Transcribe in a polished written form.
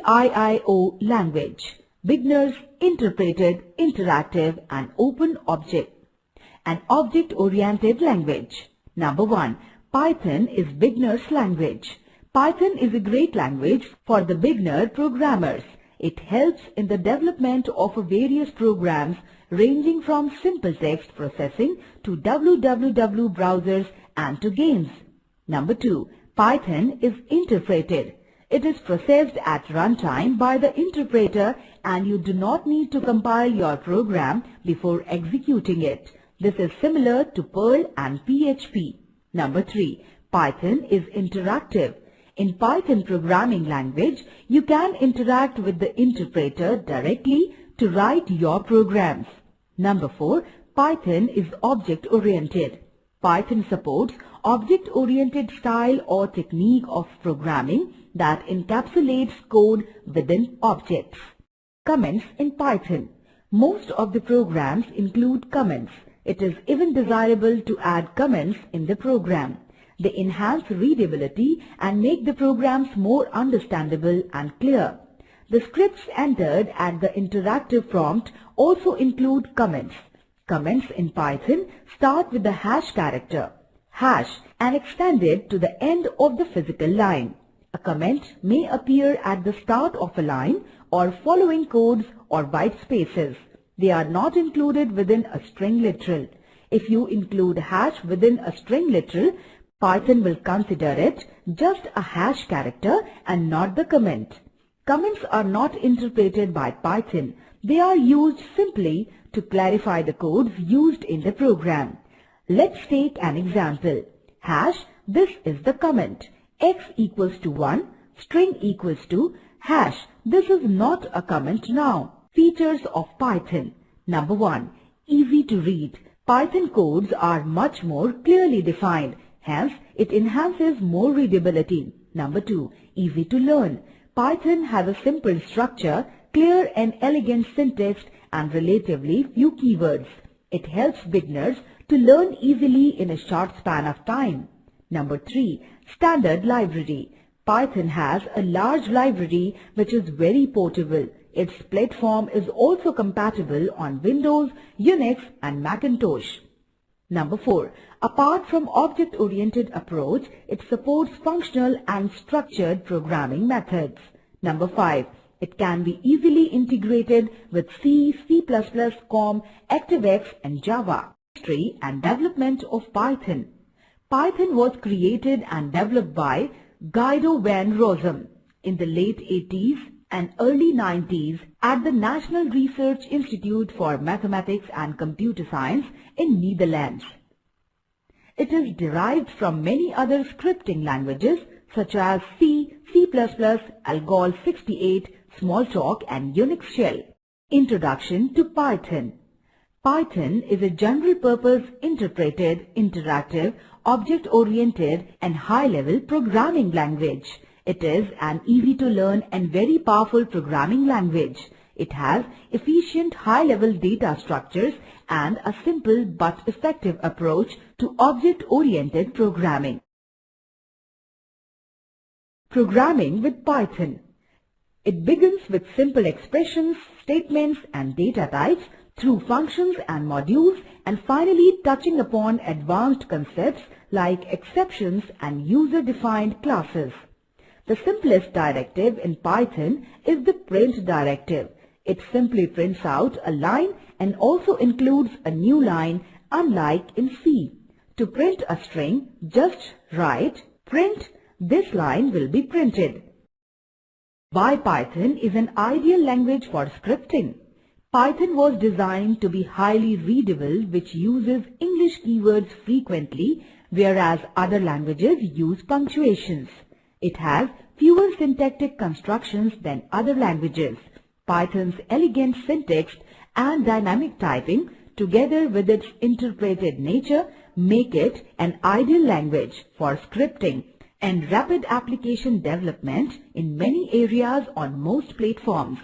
BIIO language, Beginner's Interpreted, Interactive and Open Object, an object-oriented language. Number 1. Python is beginner's language. Python is a great language for the beginner programmers. It helps in the development of various programs ranging from simple text processing to www browsers and to games. Number 2. Python is interpreted. It is processed at runtime by the interpreter and you do not need to compile your program before executing it. This is similar to Perl and PHP. Number 3. Python is interactive. In Python programming language, you can interact with the interpreter directly to write your programs. Number 4. Python is object-oriented. Python supports object-oriented style or technique of programming that encapsulates code within objects. Comments in Python. Most of the programs include comments. It is even desirable to add comments in the program. They enhance readability and make the programs more understandable and clear. The scripts entered at the interactive prompt also include comments. Comments in Python start with the hash character, hash, and extend it to the end of the physical line. A comment may appear at the start of a line or following codes or white spaces. They are not included within a string literal. If you include hash within a string literal, Python will consider it just a hash character and not the comment. Comments are not interpreted by Python. They are used simply to clarify the codes used in the program. Let's take an example. Hash, this is the comment. X equals to 1, string equals to hash. This is not a comment now. Features of Python. Number 1. Easy to read. Python codes are much more clearly defined. Hence, it enhances more readability. Number 2. Easy to learn. Python has a simple structure, clear and elegant syntax and relatively few keywords. It helps beginners to learn easily in a short span of time. Number 3. Standard library. Python has a large library which is very portable. Its platform is also compatible on Windows, Unix and Macintosh. Number 4. Apart from object-oriented approach, it supports functional and structured programming methods. Number 5. It can be easily integrated with C, C++, COM, ActiveX and Java. History and development of Python. Python was created and developed by Guido van Rossum in the late 80s and early 90s at the National Research Institute for Mathematics and Computer Science in Netherlands. It is derived from many other scripting languages such as C, C++, Algol 68, Smalltalk and Unix Shell. Introduction to Python. Python is a general-purpose, interpreted, interactive, object-oriented and high-level programming language. It is an easy-to-learn and very powerful programming language. It has efficient high-level data structures and a simple but effective approach to object-oriented programming. Programming with Python. It begins with simple expressions, statements and data types through functions and modules and finally touching upon advanced concepts like exceptions and user-defined classes. The simplest directive in Python is the print directive. It simply prints out a line and also includes a new line, unlike in C. To print a string, just write print, this line will be printed. Why Python is an ideal language for scripting? Python was designed to be highly readable, which uses English keywords frequently, whereas other languages use punctuations. It has fewer syntactic constructions than other languages. Python's elegant syntax and dynamic typing, together with its interpreted nature, make it an ideal language for scripting and rapid application development in many areas on most platforms.